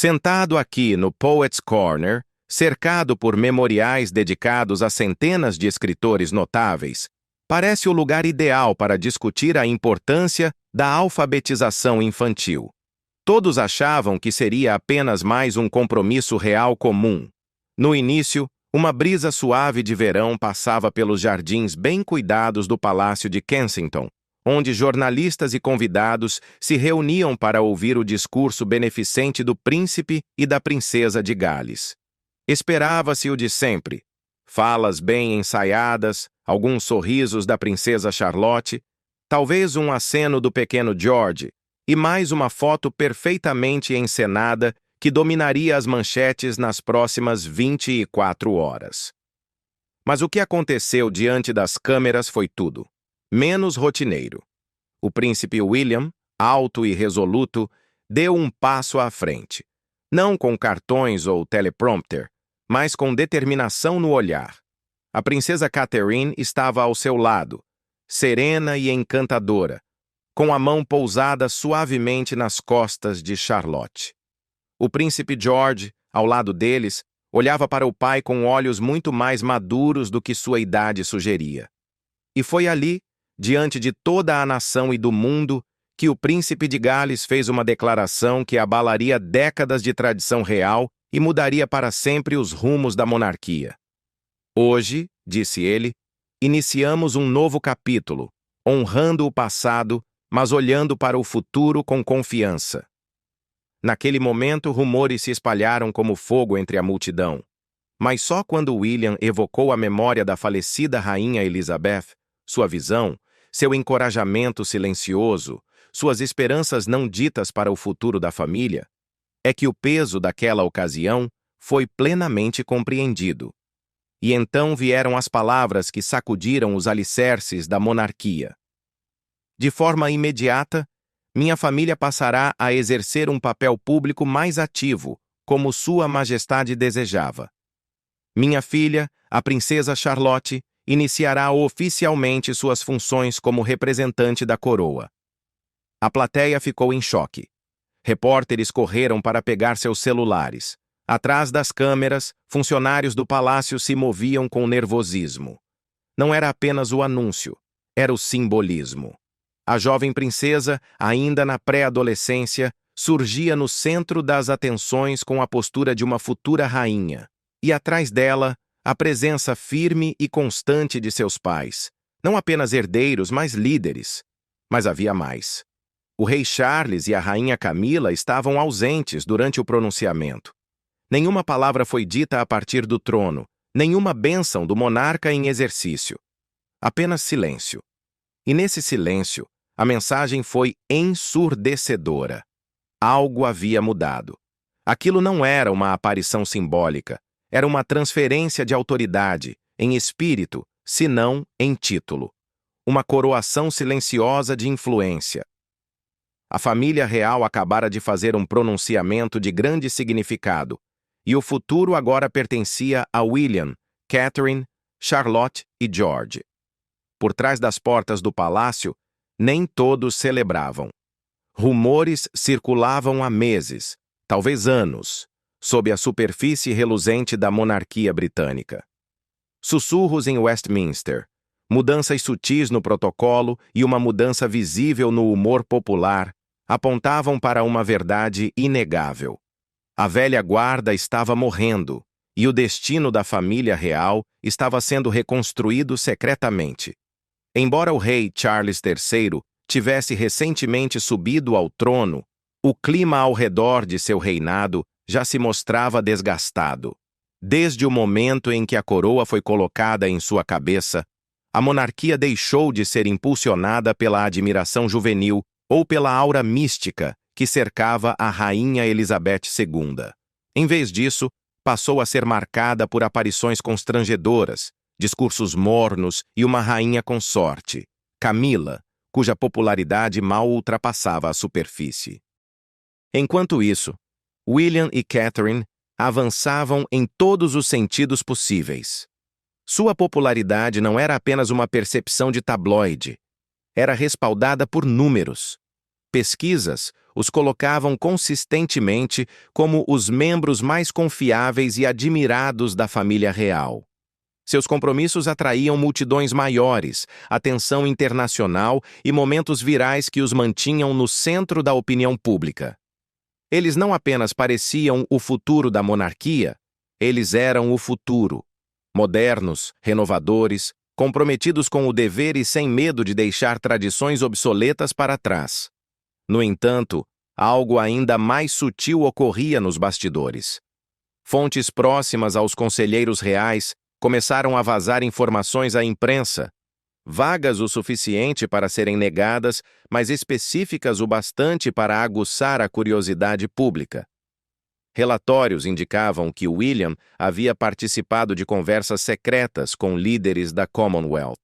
Sentado aqui no Poets' Corner, cercado por memoriais dedicados a centenas de escritores notáveis, parece o lugar ideal para discutir a importância da alfabetização infantil. Todos achavam que seria apenas mais um compromisso real comum. No início, uma brisa suave de verão passava pelos jardins bem cuidados do Palácio de Kensington, onde jornalistas e convidados se reuniam para ouvir o discurso beneficente do príncipe e da princesa de Gales. Esperava-se o de sempre: falas bem ensaiadas, alguns sorrisos da princesa Charlotte, talvez um aceno do pequeno George, e mais uma foto perfeitamente encenada que dominaria as manchetes nas próximas 24 horas. Mas o que aconteceu diante das câmeras foi tudo menos rotineiro. O príncipe William, alto e resoluto, deu um passo à frente, não com cartões ou teleprompter, mas com determinação no olhar. A princesa Catherine estava ao seu lado, serena e encantadora, com a mão pousada suavemente nas costas de Charlotte. O príncipe George, ao lado deles, olhava para o pai com olhos muito mais maduros do que sua idade sugeria. E foi ali, diante de toda a nação e do mundo, que o príncipe de Gales fez uma declaração que abalaria décadas de tradição real e mudaria para sempre os rumos da monarquia. Hoje, disse ele, iniciamos um novo capítulo, honrando o passado, mas olhando para o futuro com confiança. Naquele momento, rumores se espalharam como fogo entre a multidão. Mas só quando William evocou a memória da falecida rainha Elizabeth, sua visão, seu encorajamento silencioso, suas esperanças não ditas para o futuro da família, é que o peso daquela ocasião foi plenamente compreendido. E então vieram as palavras que sacudiram os alicerces da monarquia. De forma imediata, minha família passará a exercer um papel público mais ativo, como Sua Majestade desejava. Minha filha, a princesa Charlotte, iniciará oficialmente suas funções como representante da coroa. A plateia ficou em choque. Repórteres correram para pegar seus celulares. Atrás das câmeras, funcionários do palácio se moviam com nervosismo. Não era apenas o anúncio, era o simbolismo. A jovem princesa, ainda na pré-adolescência, surgia no centro das atenções com a postura de uma futura rainha. E atrás dela, a presença firme e constante de seus pais, não apenas herdeiros, mas líderes. Mas havia mais. O rei Charles e a rainha Camila estavam ausentes durante o pronunciamento. Nenhuma palavra foi dita a partir do trono, nenhuma bênção do monarca em exercício. Apenas silêncio. E nesse silêncio, a mensagem foi ensurdecedora. Algo havia mudado. Aquilo não era uma aparição simbólica, era uma transferência de autoridade, em espírito, se não em título. Uma coroação silenciosa de influência. A família real acabara de fazer um pronunciamento de grande significado, e o futuro agora pertencia a William, Catherine, Charlotte e George. Por trás das portas do palácio, nem todos celebravam. Rumores circulavam há meses, talvez anos, sob a superfície reluzente da monarquia britânica. Sussurros em Westminster, mudanças sutis no protocolo e uma mudança visível no humor popular apontavam para uma verdade inegável. A velha guarda estava morrendo, e o destino da família real estava sendo reconstruído secretamente. Embora o rei Charles III tivesse recentemente subido ao trono, o clima ao redor de seu reinado já se mostrava desgastado. Desde o momento em que a coroa foi colocada em sua cabeça, a monarquia deixou de ser impulsionada pela admiração juvenil ou pela aura mística que cercava a rainha Elizabeth II. Em vez disso, passou a ser marcada por aparições constrangedoras, discursos mornos e uma rainha consorte, Camila, cuja popularidade mal ultrapassava a superfície. Enquanto isso, William e Catherine avançavam em todos os sentidos possíveis. Sua popularidade não era apenas uma percepção de tabloide, era respaldada por números. Pesquisas, os colocavam consistentemente como os membros mais confiáveis e admirados da família real. Seus compromissos atraíam multidões maiores, atenção internacional e momentos virais que os mantinham no centro da opinião pública. Eles não apenas pareciam o futuro da monarquia, eles eram o futuro. Modernos, renovadores, comprometidos com o dever e sem medo de deixar tradições obsoletas para trás. No entanto, algo ainda mais sutil ocorria nos bastidores. Fontes próximas aos conselheiros reais começaram a vazar informações à imprensa, vagas o suficiente para serem negadas, mas específicas o bastante para aguçar a curiosidade pública. Relatórios indicavam que William havia participado de conversas secretas com líderes da Commonwealth.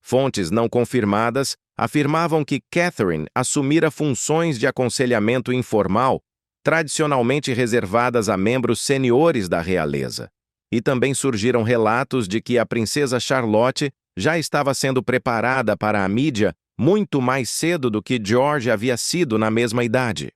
Fontes não confirmadas afirmavam que Catherine assumira funções de aconselhamento informal, tradicionalmente reservadas a membros seniores da realeza. E também surgiram relatos de que a princesa Charlotte já estava sendo preparada para a mídia muito mais cedo do que George havia sido na mesma idade.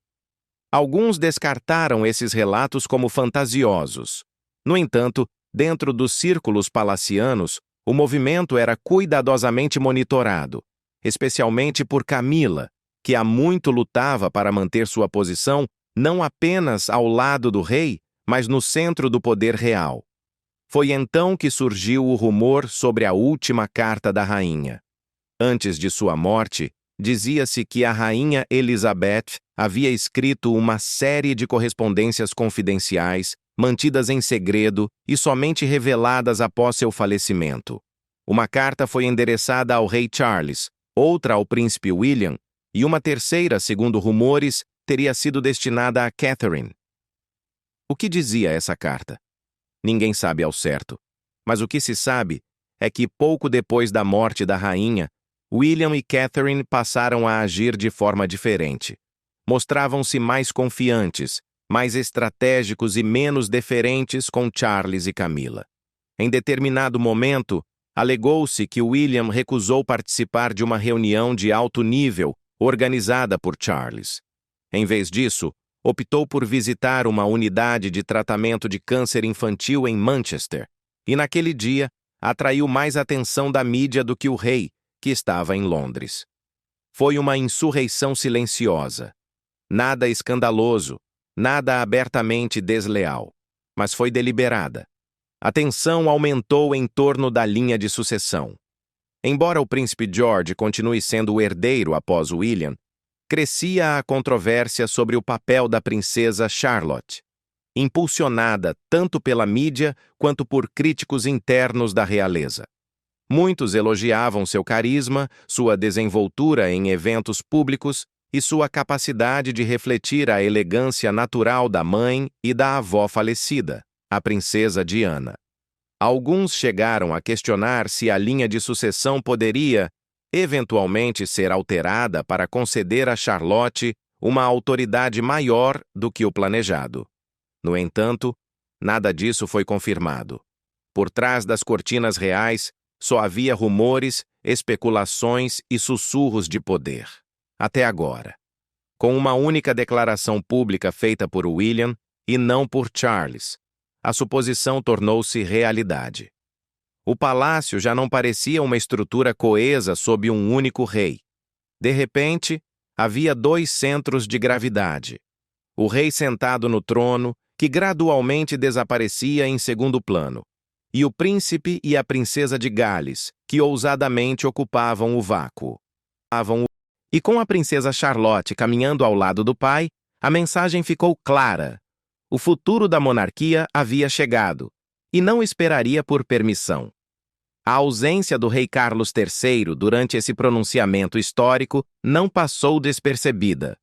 Alguns descartaram esses relatos como fantasiosos. No entanto, dentro dos círculos palacianos, o movimento era cuidadosamente monitorado, especialmente por Camila, que há muito lutava para manter sua posição não apenas ao lado do rei, mas no centro do poder real. Foi então que surgiu o rumor sobre a última carta da rainha. Antes de sua morte, dizia-se que a rainha Elizabeth havia escrito uma série de correspondências confidenciais, mantidas em segredo e somente reveladas após seu falecimento. Uma carta foi endereçada ao rei Charles, outra ao príncipe William, e uma terceira, segundo rumores, teria sido destinada a Catherine. O que dizia essa carta? Ninguém sabe ao certo, mas o que se sabe é que pouco depois da morte da rainha, William e Catherine passaram a agir de forma diferente. Mostravam-se mais confiantes, mais estratégicos e menos deferentes com Charles e Camila. Em determinado momento, alegou-se que William recusou participar de uma reunião de alto nível organizada por Charles. Em vez disso, optou por visitar uma unidade de tratamento de câncer infantil em Manchester, e naquele dia atraiu mais atenção da mídia do que o rei, que estava em Londres. Foi uma insurreição silenciosa. Nada escandaloso, nada abertamente desleal, mas foi deliberada. A tensão aumentou em torno da linha de sucessão. Embora o príncipe George continue sendo o herdeiro após William, crescia a controvérsia sobre o papel da princesa Charlotte, impulsionada tanto pela mídia quanto por críticos internos da realeza. Muitos elogiavam seu carisma, sua desenvoltura em eventos públicos e sua capacidade de refletir a elegância natural da mãe e da avó falecida, a princesa Diana. Alguns chegaram a questionar se a linha de sucessão poderia, eventualmente, ser alterada para conceder a Charlotte uma autoridade maior do que o planejado. No entanto, nada disso foi confirmado. Por trás das cortinas reais, só havia rumores, especulações e sussurros de poder. Até agora. Com uma única declaração pública feita por William e não por Charles, a suposição tornou-se realidade. O palácio já não parecia uma estrutura coesa sob um único rei. De repente, havia dois centros de gravidade. O rei sentado no trono, que gradualmente desaparecia em segundo plano, e o príncipe e a princesa de Gales, que ousadamente ocupavam o vácuo. E com a princesa Charlotte caminhando ao lado do pai, a mensagem ficou clara. O futuro da monarquia havia chegado, e não esperaria por permissão. A ausência do rei Carlos III durante esse pronunciamento histórico não passou despercebida.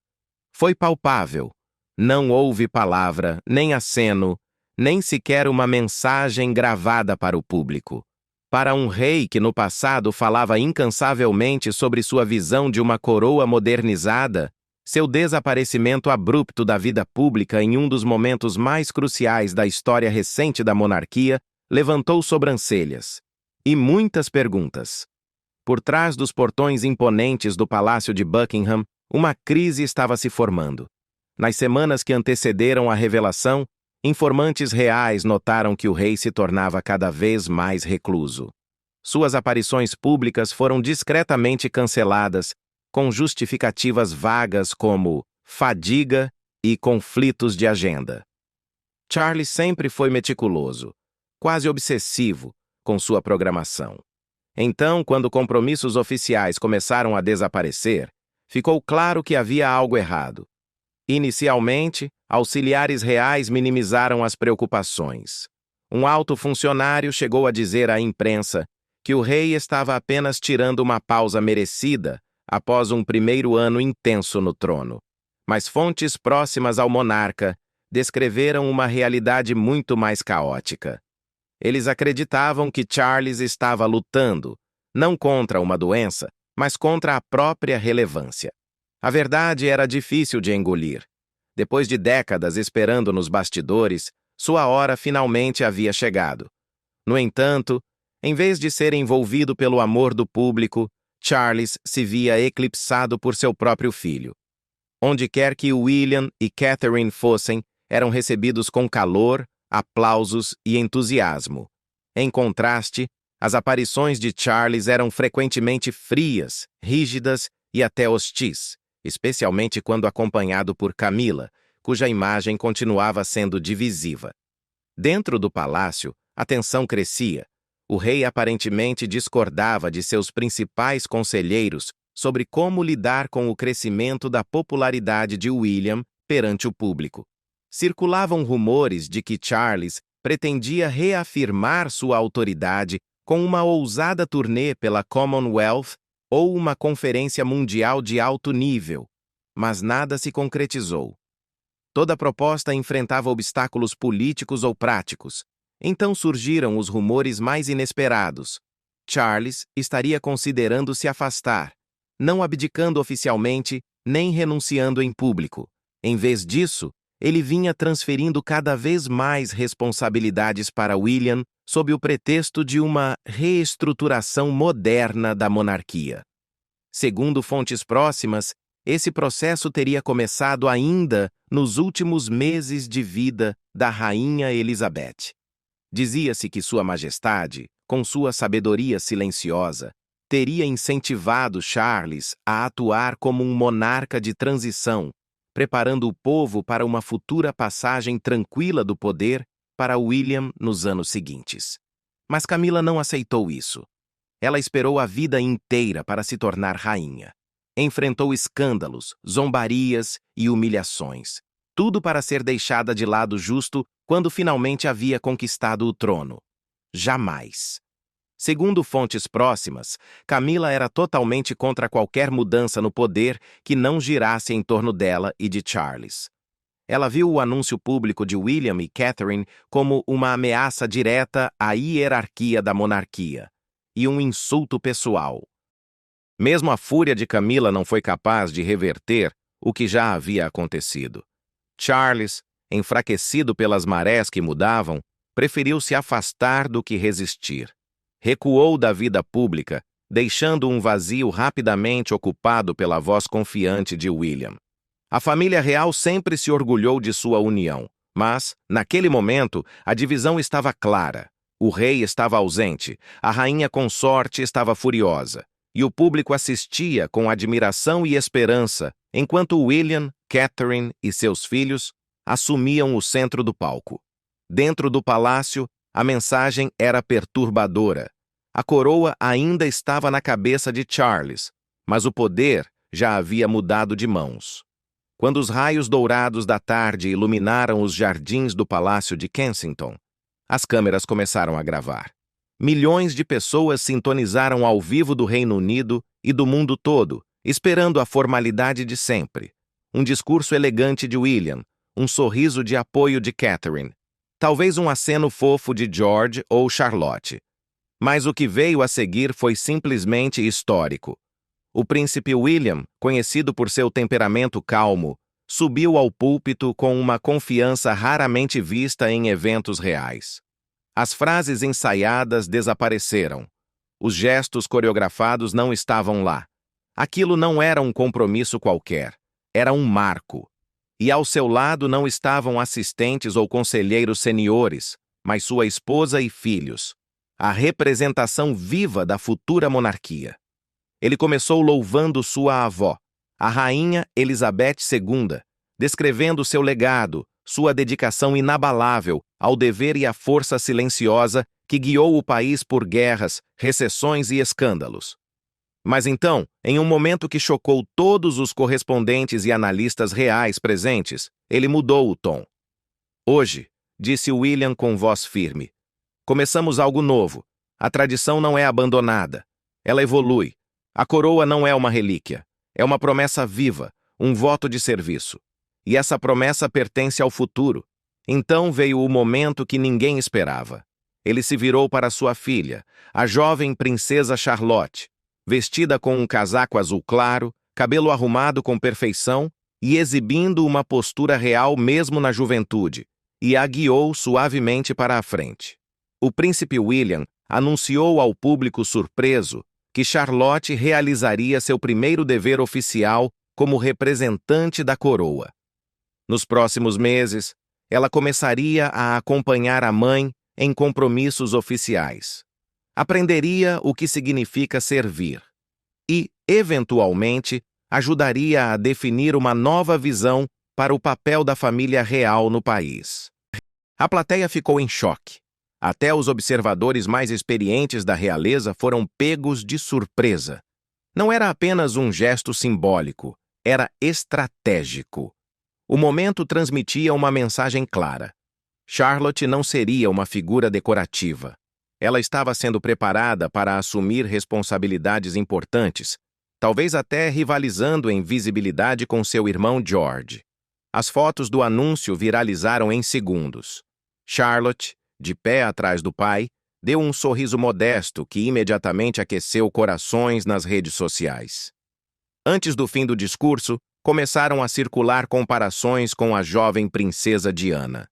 Foi palpável. Não houve palavra, nem aceno, nem sequer uma mensagem gravada para o público. Para um rei que no passado falava incansavelmente sobre sua visão de uma coroa modernizada, seu desaparecimento abrupto da vida pública em um dos momentos mais cruciais da história recente da monarquia levantou sobrancelhas e muitas perguntas. Por trás dos portões imponentes do Palácio de Buckingham, Uma crise estava se formando. Nas semanas que antecederam a revelação, informantes reais notaram que o rei se tornava cada vez mais recluso. Suas aparições públicas foram discretamente canceladas, com justificativas vagas como fadiga e conflitos de agenda. Charles sempre foi meticuloso, quase obsessivo, com sua programação. Então, quando compromissos oficiais começaram a desaparecer, ficou claro que havia algo errado. Inicialmente, auxiliares reais minimizaram as preocupações. Um alto funcionário chegou a dizer à imprensa que o rei estava apenas tirando uma pausa merecida após um primeiro ano intenso no trono. Mas fontes próximas ao monarca descreveram uma realidade muito mais caótica. Eles acreditavam que Charles estava lutando, não contra uma doença, mas contra a própria relevância. A verdade era difícil de engolir. Depois de décadas esperando nos bastidores, sua hora finalmente havia chegado. No entanto, em vez de ser envolvido pelo amor do público, Charles se via eclipsado por seu próprio filho. Onde quer que William e Catherine fossem, eram recebidos com calor, aplausos e entusiasmo. Em contraste, as aparições de Charles eram frequentemente frias, rígidas e até hostis, especialmente quando acompanhado por Camilla, cuja imagem continuava sendo divisiva. Dentro do palácio, a tensão crescia. O rei aparentemente discordava de seus principais conselheiros sobre como lidar com o crescimento da popularidade de William perante o público. Circulavam rumores de que Charles pretendia reafirmar sua autoridade com uma ousada turnê pela Commonwealth ou uma conferência mundial de alto nível, mas nada se concretizou. Toda proposta enfrentava obstáculos políticos ou práticos. Então surgiram os rumores mais inesperados. Charles estaria considerando se afastar, não abdicando oficialmente, nem renunciando em público. Em vez disso, ele vinha transferindo cada vez mais responsabilidades para William sob o pretexto de uma reestruturação moderna da monarquia. Segundo fontes próximas, esse processo teria começado ainda nos últimos meses de vida da rainha Elizabeth. Dizia-se que Sua Majestade, com sua sabedoria silenciosa, teria incentivado Charles a atuar como um monarca de transição, preparando o povo para uma futura passagem tranquila do poder para William nos anos seguintes. Mas Camilla não aceitou isso. Ela esperou a vida inteira para se tornar rainha. Enfrentou escândalos, zombarias e humilhações. Tudo para ser deixada de lado justo quando finalmente havia conquistado o trono. Jamais. Segundo fontes próximas, Camilla era totalmente contra qualquer mudança no poder que não girasse em torno dela e de Charles. Ela viu o anúncio público de William e Catherine como uma ameaça direta à hierarquia da monarquia e um insulto pessoal. Mesmo a fúria de Camilla não foi capaz de reverter o que já havia acontecido. Charles, enfraquecido pelas marés que mudavam, preferiu se afastar do que resistir. Recuou da vida pública, deixando um vazio rapidamente ocupado pela voz confiante de William. A família real sempre se orgulhou de sua união, mas, naquele momento, a divisão estava clara. O rei estava ausente, a rainha consorte estava furiosa, e o público assistia com admiração e esperança, enquanto William, Catherine e seus filhos assumiam o centro do palco. Dentro do palácio, a mensagem era perturbadora. A coroa ainda estava na cabeça de Charles, mas o poder já havia mudado de mãos. Quando os raios dourados da tarde iluminaram os jardins do Palácio de Kensington, as câmeras começaram a gravar. Milhões de pessoas sintonizaram ao vivo do Reino Unido e do mundo todo, esperando a formalidade de sempre. Um discurso elegante de William, um sorriso de apoio de Catherine, talvez um aceno fofo de George ou Charlotte. Mas o que veio a seguir foi simplesmente histórico. O príncipe William, conhecido por seu temperamento calmo, subiu ao púlpito com uma confiança raramente vista em eventos reais. As frases ensaiadas desapareceram. Os gestos coreografados não estavam lá. Aquilo não era um compromisso qualquer, era um marco. E ao seu lado não estavam assistentes ou conselheiros seniores, mas sua esposa e filhos, a representação viva da futura monarquia. Ele começou louvando sua avó, a rainha Elizabeth II, descrevendo seu legado, sua dedicação inabalável ao dever e à força silenciosa que guiou o país por guerras, recessões e escândalos. Mas então, em um momento que chocou todos os correspondentes e analistas reais presentes, ele mudou o tom. Hoje, disse William com voz firme, começamos algo novo. A tradição não é abandonada. Ela evolui. A coroa não é uma relíquia. É uma promessa viva, um voto de serviço. E essa promessa pertence ao futuro. Então veio o momento que ninguém esperava. Ele se virou para sua filha, a jovem princesa Charlotte, vestida com um casaco azul claro, cabelo arrumado com perfeição e exibindo uma postura real mesmo na juventude, e a guiou suavemente para a frente. O príncipe William anunciou ao público surpreso que Charlotte realizaria seu primeiro dever oficial como representante da coroa. Nos próximos meses, ela começaria a acompanhar a mãe em compromissos oficiais. Aprenderia o que significa servir e, eventualmente, ajudaria a definir uma nova visão para o papel da família real no país. A plateia ficou em choque. Até os observadores mais experientes da realeza foram pegos de surpresa. Não era apenas um gesto simbólico, era estratégico. O momento transmitia uma mensagem clara. Charlotte não seria uma figura decorativa. Ela estava sendo preparada para assumir responsabilidades importantes, talvez até rivalizando em visibilidade com seu irmão George. As fotos do anúncio viralizaram em segundos. Charlotte, de pé atrás do pai, deu um sorriso modesto que imediatamente aqueceu corações nas redes sociais. Antes do fim do discurso, começaram a circular comparações com a jovem princesa Diana.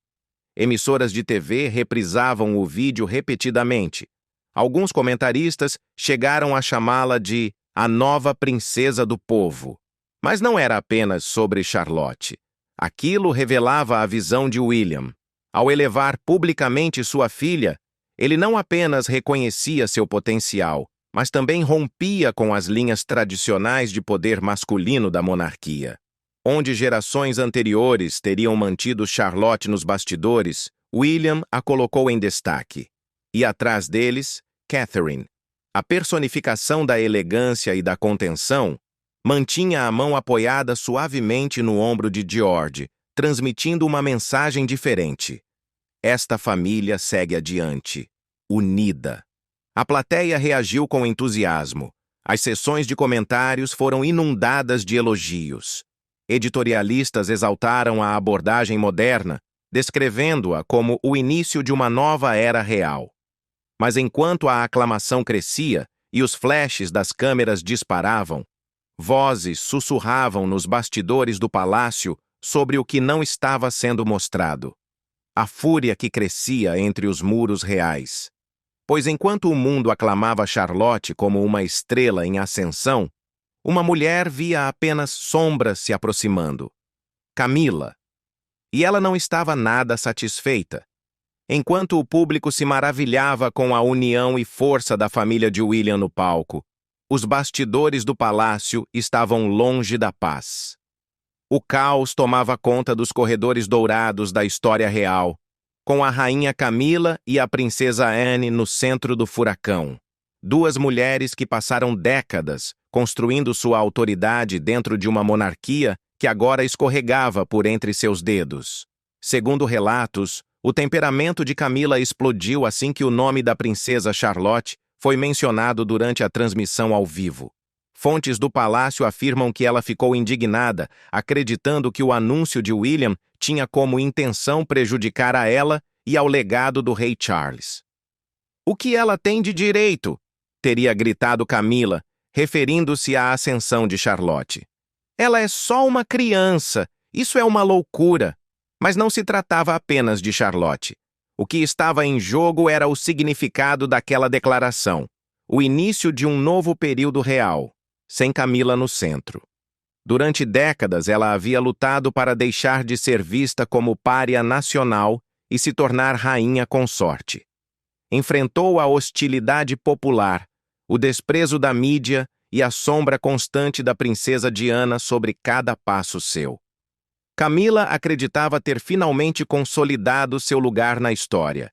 Emissoras de TV reprisavam o vídeo repetidamente. Alguns comentaristas chegaram a chamá-la de a nova princesa do povo. Mas não era apenas sobre Charlotte. Aquilo revelava a visão de William. Ao elevar publicamente sua filha, ele não apenas reconhecia seu potencial, mas também rompia com as linhas tradicionais de poder masculino da monarquia. Onde gerações anteriores teriam mantido Charlotte nos bastidores, William a colocou em destaque. E atrás deles, Catherine, a personificação da elegância e da contenção, mantinha a mão apoiada suavemente no ombro de George, transmitindo uma mensagem diferente. Esta família segue adiante, unida. A plateia reagiu com entusiasmo. As sessões de comentários foram inundadas de elogios. Editorialistas exaltaram a abordagem moderna, descrevendo-a como o início de uma nova era real. Mas enquanto a aclamação crescia e os flashes das câmeras disparavam, vozes sussurravam nos bastidores do palácio sobre o que não estava sendo mostrado. A fúria que crescia entre os muros reais. Pois enquanto o mundo aclamava Charlotte como uma estrela em ascensão, uma mulher via apenas sombras se aproximando. Camila. E ela não estava nada satisfeita. Enquanto o público se maravilhava com a união e força da família de William no palco, os bastidores do palácio estavam longe da paz. O caos tomava conta dos corredores dourados da história real, com a rainha Camila e a princesa Anne no centro do furacão. Duas mulheres que passaram décadas construindo sua autoridade dentro de uma monarquia que agora escorregava por entre seus dedos. Segundo relatos, o temperamento de Camila explodiu assim que o nome da princesa Charlotte foi mencionado durante a transmissão ao vivo. Fontes do palácio afirmam que ela ficou indignada, acreditando que o anúncio de William tinha como intenção prejudicar a ela e ao legado do rei Charles. "O que ela tem de direito?" teria gritado Camila, referindo-se à ascensão de Charlotte. "Ela é só uma criança, isso é uma loucura." Mas não se tratava apenas de Charlotte. O que estava em jogo era o significado daquela declaração, o início de um novo período real. sem Camila no centro. Durante décadas, ela havia lutado para deixar de ser vista como pária nacional e se tornar rainha consorte. Enfrentou a hostilidade popular, o desprezo da mídia e a sombra constante da princesa Diana sobre cada passo seu. Camila acreditava ter finalmente consolidado seu lugar na história.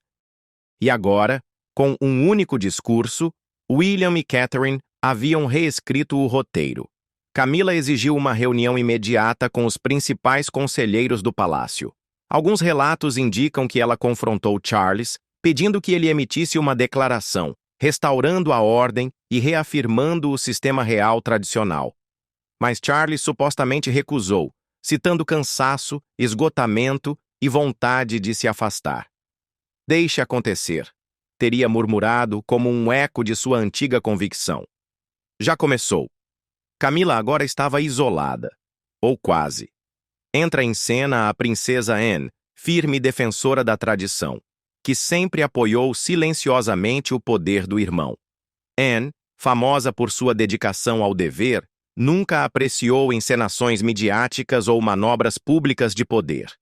E agora, com um único discurso, William e Catherine haviam reescrito o roteiro. Camila exigiu uma reunião imediata com os principais conselheiros do palácio. Alguns relatos indicam que ela confrontou Charles, pedindo que ele emitisse uma declaração, restaurando a ordem e reafirmando o sistema real tradicional. Mas Charles supostamente recusou, citando cansaço, esgotamento e vontade de se afastar. Deixe acontecer, teria murmurado como um eco de sua antiga convicção. Já começou. Camila agora estava isolada, ou quase. Entra em cena a princesa Anne, firme defensora da tradição, que sempre apoiou silenciosamente o poder do irmão. Anne, famosa por sua dedicação ao dever, nunca apreciou encenações midiáticas ou manobras públicas de poder.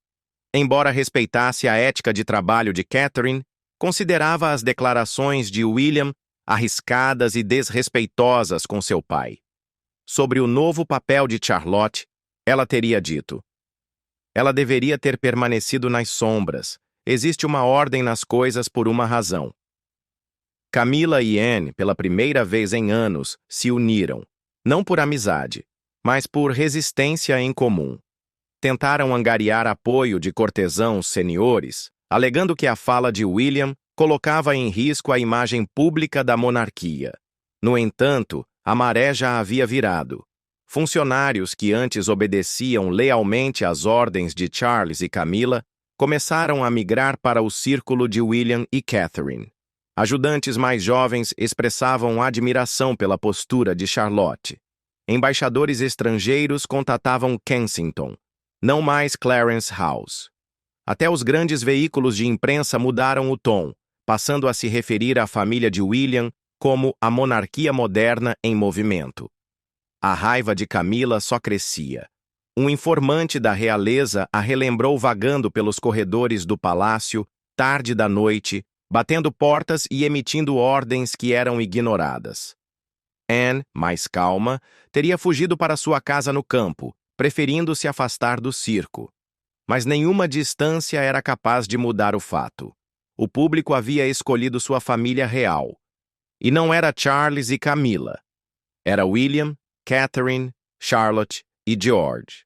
Embora respeitasse a ética de trabalho de Catherine, considerava as declarações de William arriscadas e desrespeitosas com seu pai. Sobre o novo papel de Charlotte, ela teria dito: ela deveria ter permanecido nas sombras. Existe uma ordem nas coisas por uma razão. Camila e Anne, pela primeira vez em anos, se uniram, não por amizade, mas por resistência em comum. Tentaram angariar apoio de cortesãos seniores, alegando que a fala de William colocava em risco a imagem pública da monarquia. No entanto, a maré já havia virado. Funcionários que antes obedeciam lealmente às ordens de Charles e Camila começaram a migrar para o círculo de William e Catherine. Ajudantes mais jovens expressavam admiração pela postura de Charlotte. Embaixadores estrangeiros contatavam Kensington, não mais Clarence House. Até os grandes veículos de imprensa mudaram o tom, passando a se referir à família de William como a monarquia moderna em movimento. A raiva de Camila só crescia. Um informante da realeza a relembrou vagando pelos corredores do palácio, tarde da noite, batendo portas e emitindo ordens que eram ignoradas. Anne, mais calma, teria fugido para sua casa no campo, preferindo se afastar do circo. Mas nenhuma distância era capaz de mudar o fato. O público havia escolhido sua família real. E não era Charles e Camila. Era William, Catherine, Charlotte e George.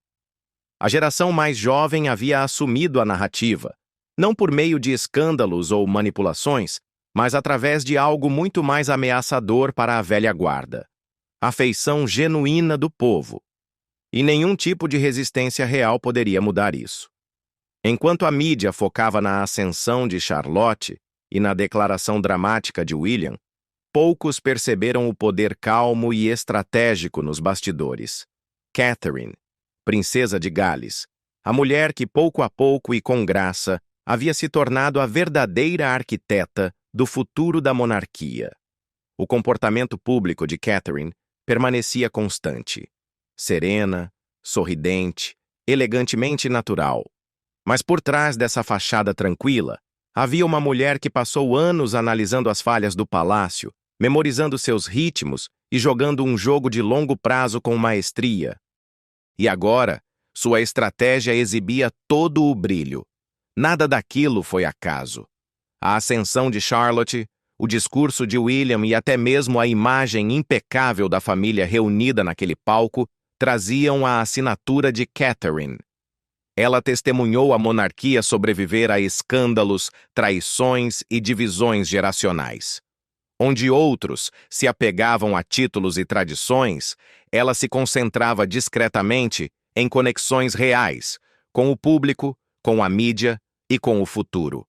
A geração mais jovem havia assumido a narrativa, não por meio de escândalos ou manipulações, mas através de algo muito mais ameaçador para a velha guarda: a afeição genuína do povo. E nenhum tipo de resistência real poderia mudar isso. Enquanto a mídia focava na ascensão de Charlotte e na declaração dramática de William, poucos perceberam o poder calmo e estratégico nos bastidores. Catherine, princesa de Gales, a mulher que pouco a pouco e com graça havia se tornado a verdadeira arquiteta do futuro da monarquia. O comportamento público de Catherine permanecia constante, serena, sorridente, elegantemente natural. Mas por trás dessa fachada tranquila, havia uma mulher que passou anos analisando as falhas do palácio, memorizando seus ritmos e jogando um jogo de longo prazo com maestria. E agora, sua estratégia exibia todo o brilho. Nada daquilo foi acaso. A ascensão de Charlotte, o discurso de William e até mesmo a imagem impecável da família reunida naquele palco traziam a assinatura de Catherine. Ela testemunhou a monarquia sobreviver a escândalos, traições e divisões geracionais. Onde outros se apegavam a títulos e tradições, ela se concentrava discretamente em conexões reais, com o público, com a mídia e com o futuro.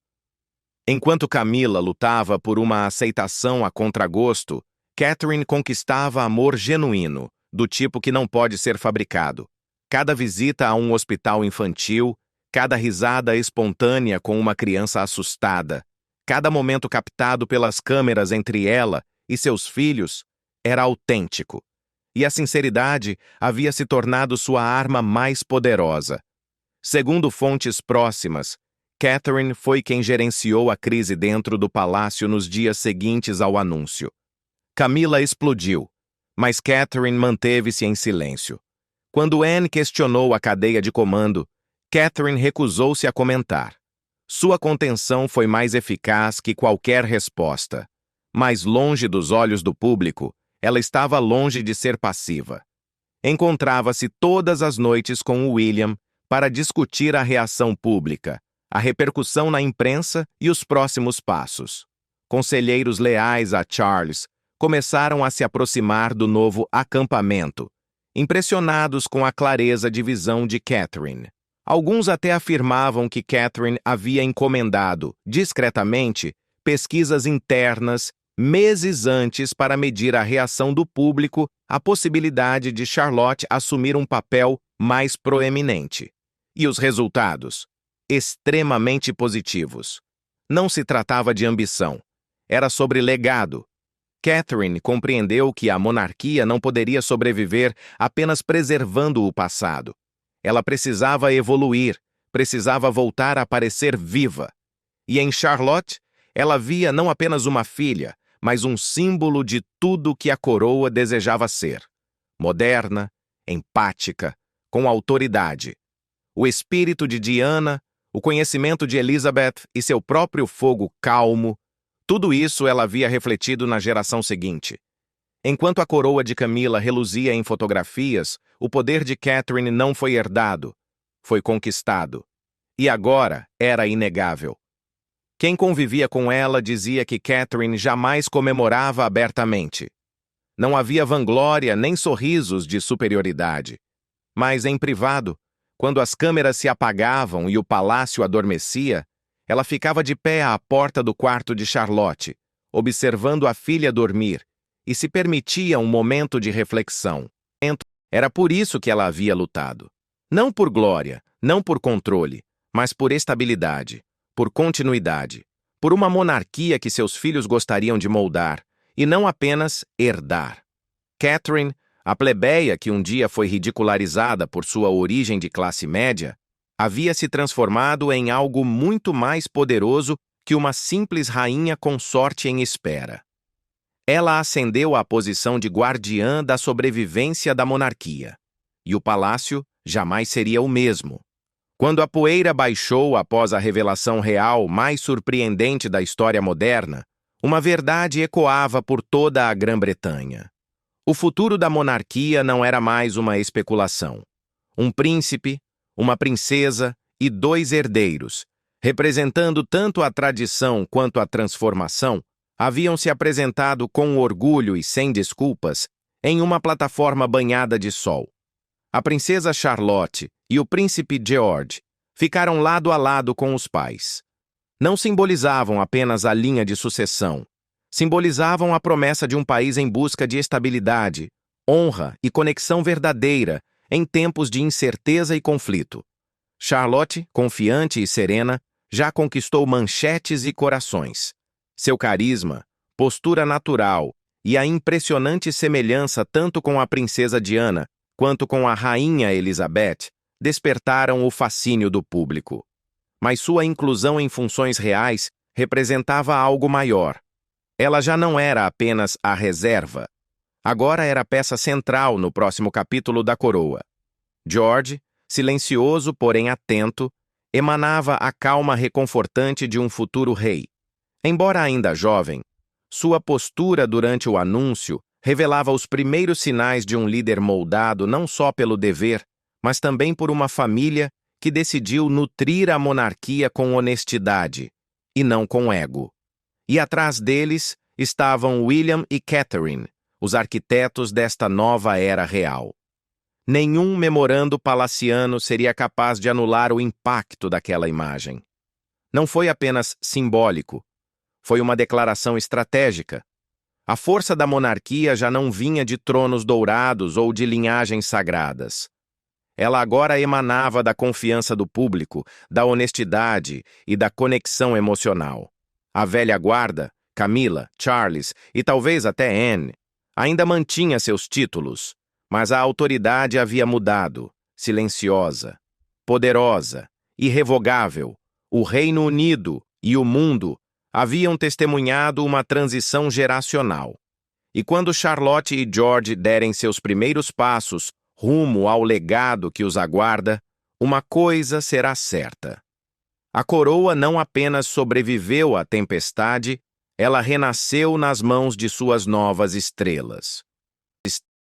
Enquanto Camila lutava por uma aceitação a contragosto, Catherine conquistava amor genuíno, do tipo que não pode ser fabricado. Cada visita a um hospital infantil, cada risada espontânea com uma criança assustada, cada momento captado pelas câmeras entre ela e seus filhos era autêntico. e a sinceridade havia se tornado sua arma mais poderosa. Segundo fontes próximas, Catherine foi quem gerenciou a crise dentro do palácio nos dias seguintes ao anúncio. Camila explodiu, mas Catherine manteve-se em silêncio. Quando Anne questionou a cadeia de comando, Catherine recusou-se a comentar. Sua contenção foi mais eficaz que qualquer resposta. Mais longe dos olhos do público, ela estava longe de ser passiva. Encontrava-se todas as noites com William para discutir a reação pública, a repercussão na imprensa e os próximos passos. Conselheiros leais a Charles começaram a se aproximar do novo acampamento, impressionados com a clareza de visão de Catherine. Alguns até afirmavam que Catherine havia encomendado, discretamente, pesquisas internas meses antes para medir a reação do público à possibilidade de Charlotte assumir um papel mais proeminente. E os resultados? Extremamente positivos. Não se tratava de ambição. Era sobre legado. Catherine compreendeu que a monarquia não poderia sobreviver apenas preservando o passado. Ela precisava evoluir, precisava voltar a parecer viva. E em Charlotte, ela via não apenas uma filha, mas um símbolo de tudo que a coroa desejava ser. Moderna, empática, com autoridade. O espírito de Diana, o conhecimento de Elizabeth e seu próprio fogo calmo, tudo isso ela havia refletido na geração seguinte. Enquanto a coroa de Camila reluzia em fotografias, o poder de Catherine não foi herdado, foi conquistado. E agora era inegável. Quem convivia com ela dizia que Catherine jamais comemorava abertamente. Não havia vanglória nem sorrisos de superioridade. Mas em privado, quando as câmeras se apagavam e o palácio adormecia, ela ficava de pé à porta do quarto de Charlotte, observando a filha dormir, e se permitia um momento de reflexão. Era por isso que ela havia lutado. Não por glória, não por controle, mas por estabilidade, por continuidade, por uma monarquia que seus filhos gostariam de moldar, e não apenas herdar. Catherine, a plebeia que um dia foi ridicularizada por sua origem de classe média, havia se transformado em algo muito mais poderoso que uma simples rainha consorte em espera. Ela ascendeu à posição de guardiã da sobrevivência da monarquia. E o palácio jamais seria o mesmo. Quando a poeira baixou após a revelação real mais surpreendente da história moderna, uma verdade ecoava por toda a Grã-Bretanha. O futuro da monarquia não era mais uma especulação. Um príncipe, uma princesa e 2 herdeiros, representando tanto a tradição quanto a transformação, haviam se apresentado com orgulho e sem desculpas em uma plataforma banhada de sol. A princesa Charlotte e o príncipe George ficaram lado a lado com os pais. Não simbolizavam apenas a linha de sucessão, simbolizavam a promessa de um país em busca de estabilidade, honra e conexão verdadeira em tempos de incerteza e conflito. Charlotte, confiante e serena, já conquistou manchetes e corações. Seu carisma, postura natural e a impressionante semelhança tanto com a princesa Diana quanto com a rainha Elizabeth despertaram o fascínio do público. Mas sua inclusão em funções reais representava algo maior. Ela já não era apenas a reserva. Agora era a peça central no próximo capítulo da coroa. George, silencioso porém atento, emanava a calma reconfortante de um futuro rei. Embora ainda jovem, sua postura durante o anúncio revelava os primeiros sinais de um líder moldado não só pelo dever, mas também por uma família que decidiu nutrir a monarquia com honestidade, e não com ego. E atrás deles estavam William e Catherine, os arquitetos desta nova era real. Nenhum memorando palaciano seria capaz de anular o impacto daquela imagem. Não foi apenas simbólico, foi uma declaração estratégica. A força da monarquia já não vinha de tronos dourados ou de linhagens sagradas. Ela agora emanava da confiança do público, da honestidade e da conexão emocional. A velha guarda, Camila, Charles e talvez até Anne, ainda mantinha seus títulos, Mas a autoridade havia mudado, silenciosa, poderosa, irrevogável. O Reino Unido e o mundo haviam testemunhado uma transição geracional. E quando Charlotte e George derem seus primeiros passos rumo ao legado que os aguarda, uma coisa será certa. A coroa não apenas sobreviveu à tempestade, ela renasceu nas mãos de suas novas estrelas.